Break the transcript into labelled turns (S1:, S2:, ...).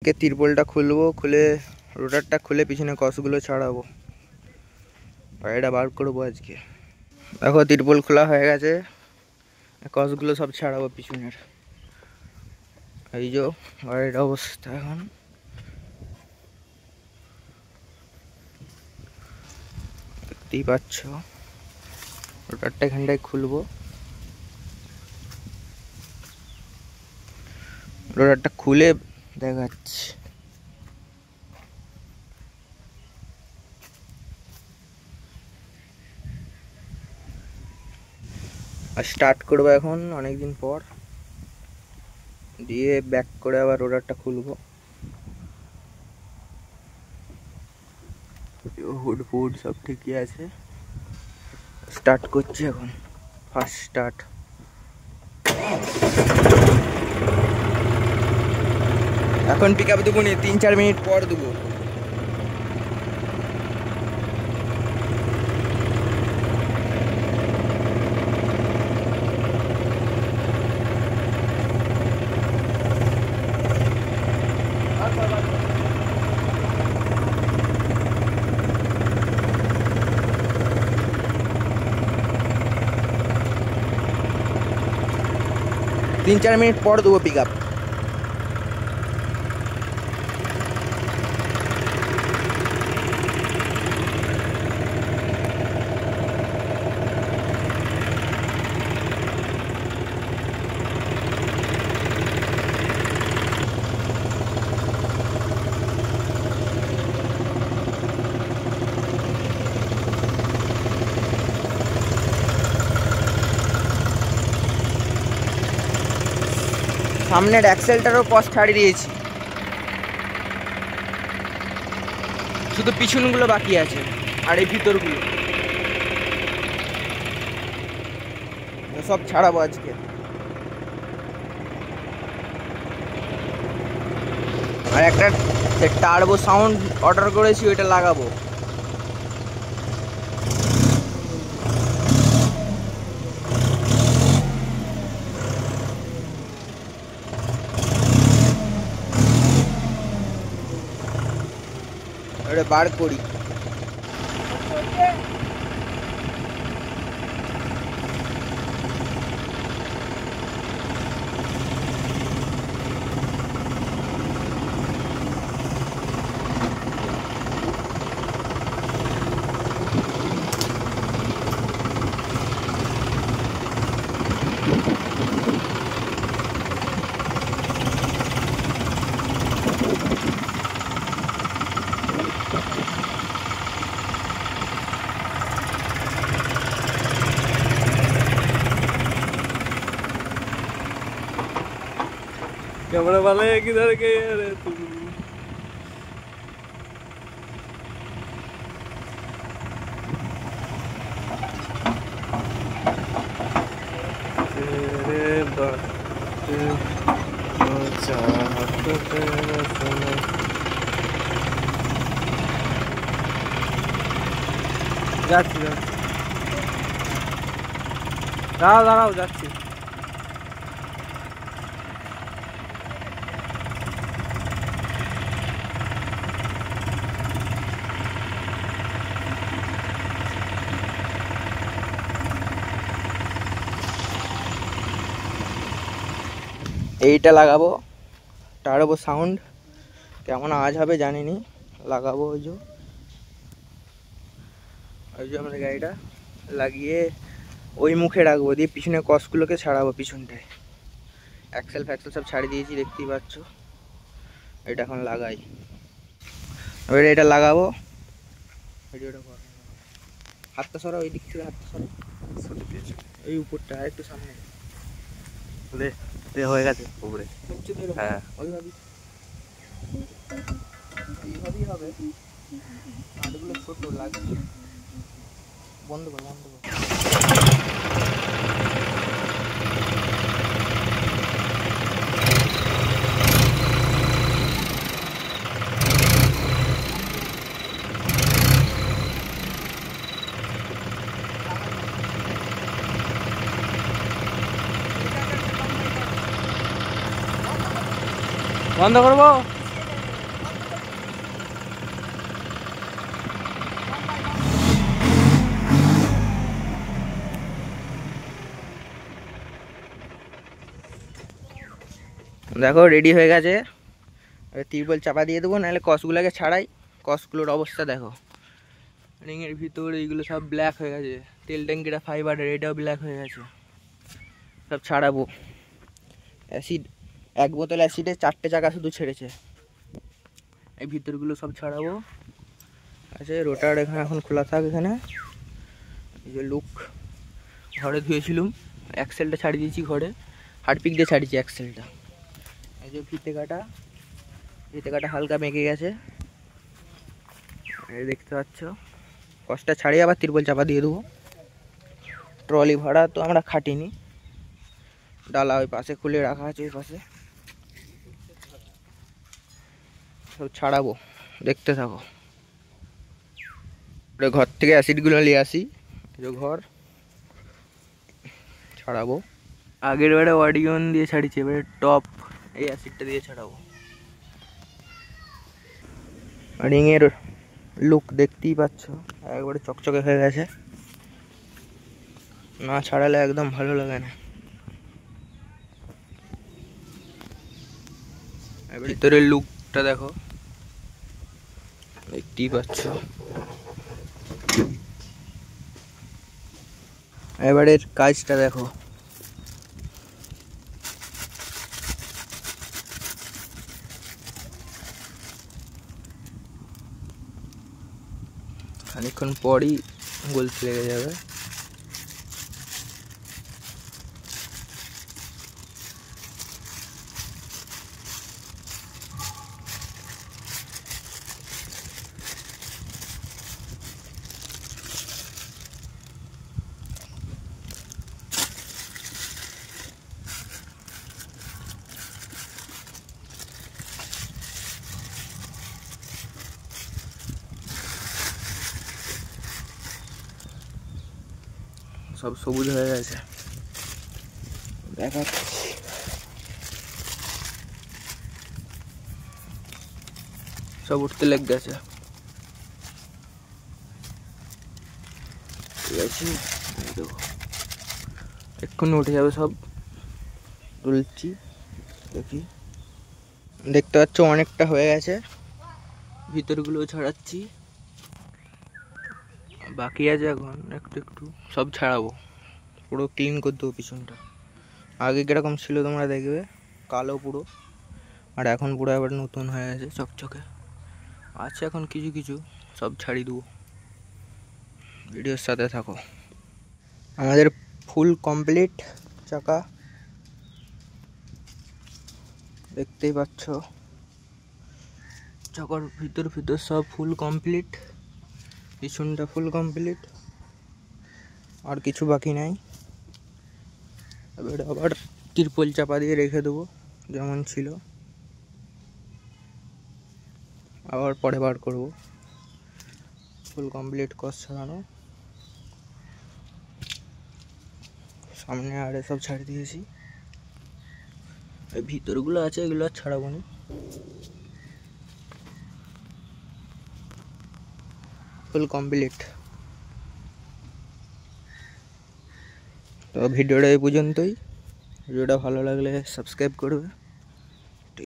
S1: আজকে তিরপলটা খুলবো, খুলে রোটারটা খুলে পিছনে কসগুলো ছাড়াবো, গাড়িটা বার করবো আজকে। দেখো তিরপল খোলা হয়ে গেছে, কসগুলো সব ছাড়াবো পিছনের। এই যে গাড়ির অবস্থা এখন, দেখতেই পাচ্ছ। রোটারটা এখানটায় খুলবো, রোটারটা খুলে দেখাচ্ছি। আর স্টার্ট করবো এখন অনেকদিন পর, দিয়ে ব্যাক করে আবার রোটারটা খুলবো। হুড ফুড সব ঠিকই আছে। স্টার্ট করছি এখন, ফার্স্ট স্টার্ট। এখন পিক আপ দেবো নি, 3-4 মিনিট পর দেবো। तीन 4 मिनट पड़ देव पिक आप। সামনের অ্যাক্সেলটারও কস ছাড়িয়ে দিয়েছি, শুধু পিছনগুলো বাকি আছে আর এই ভিতরগুলো সব ছাড়াবো আজকে। আর একটা টার্বো সাউন্ড অর্ডার করেছি, ওইটা লাগাবো। ওটা বার করি।
S2: कैमरा वाले किधर गए रे तुम? तेरे बात चाहत तेरा सुनो। যাচ্ছি দাঁড়াও দাঁড়াও যাচ্ছি।
S1: এইটা লাগাবো, টার্বো সাউন্ড, কেমন আওয়াজ হবে জানি নি, লাগাবো। ওই যে আমাদের গাড়িটা লাগিয়ে ওই মুখে রাখবো, দিয়ে পিছনে কসগুলোকে ছাড়াবো পিছনটায়। অ্যাক্সেল ফ্যাক্সেল সব ছাড়িয়ে দিয়েছি, দেখতেই পাচ্ছ। এটা এখন লাগাই, এবার এটা লাগাবো। ভিডিওটা কর, হাতটা সরা, ওই দিক থেকে হাতটা সরা, এই উপরটা আর একটু সামনে
S2: হয়ে গেছে উপরে। হ্যাঁ
S1: ওইভাবেই এইভাবেই হবে। হাতগুলো ছোট লাগছে, বন্ধ কর বন্ধ কর।
S2: বন্ধ করবো।
S1: দেখো রেডি হয়ে গেছে, তিরপল চাপা দিয়ে দেবো, নাহলে কসগুলোকে ছাড়াই। কসগুলোর অবস্থা দেখো, রিংয়ের ভিতর এইগুলো সব ব্ল্যাক হয়ে গেছে, তেল ট্যাঙ্কিটা ফাইবারের, এটাও ব্ল্যাক হয়ে গেছে। সব ছাড়াবো। অ্যাসিড, 1 বোতল অ্যাসিডে 4টে চাকা শুধু ছেড়েছে। এই ভিতরগুলো সব ছাড়াবো। আচ্ছা, রোটার এখানে এখন খোলা থাক। এখানে এই যে লুক ঘরে ধুয়েছিলাম, অ্যাক্সেলটা ছাড়িয়ে দিয়েছি ঘরে, হারপিক দিয়ে ছাড়িয়েছি অ্যাক্সেলটা। এই যে ফিতে কাটা হালকা মেকে গেছে, এই দেখতে পাচ্ছ। কসটা ছাড়িয়ে আবার তিরপল চাপা দিয়ে দেবো। ট্রলি ভাড়া তো আমরা খাটিনি, ডালা ওই পাশে খুলে রাখা আছে, ওই পাশে সব ছাড়াবো, দেখতে থাকো। ঘর থেকে অ্যাসিডগুলো নিয়ে আসি, যে ঘর ছাড়াবো। আগের বারে অডিয়ন দিয়ে ছাড়িয়েছি, এবারে টপ এই অ্যাসিডটা দিয়ে ছাড়াবো। রিংয়ের লুক দেখতেই পাচ্ছ, একবারে চকচকে হয়ে গেছে, না ছাড়ালে একদম ভালো লাগে না। ভিতরের লুকটা দেখো, দেখতেই পাচ্ছ। এবারের কাজটা দেখো, খানিকক্ষণ পরই গলতে লেগে যাবে। সব সবুজ হয়ে গেছে, দেখাচ্ছি। সব উঠতে লেগে গেছে, ঠিক আছে। এক্ষুনি উঠে যাবে সব, তুলছি দেখি। দেখতে পাচ্ছ অনেকটা হয়ে গেছে, ভিতরগুলো ছাড়াচ্ছি, বাকি আছে এখন একটু একটু, সব ছাড়াবো। পুরো ক্লিন করে দেবো পিছনটা। আগে কীরকম ছিল তোমরা দেখবে, কালো পুরো, আর এখন পুরো এবার নতুন হয়ে গেছে, চকচকে আছে এখন কিছু কিছু, সব ছাড়িয়ে দেবো। ভিডিওর সাথে থাকো। আমাদের ফুল কমপ্লিট চাকা, দেখতেই পাচ্ছ। চাকার ভিতর সব ফুল কমপ্লিট, পিছনটা ফুল কমপ্লিট, আর কিছু বাকি নাই। এবার আবার তিরপল চাপা দিয়ে রেখে দেবো যেমন ছিল, আবার পরে বার করবো। ফুল কমপ্লিট কস ছাড়ানো, সামনে আরে সব ছাড় দিয়েছি। এই ভিতরগুলো আছে, এগুলো আর ছাড়াবো না। Full complete. তো ভিডিওটা এই পর্যন্তই। ভিডিওটা ভালো লাগলে সাবস্ক্রাইব করবে।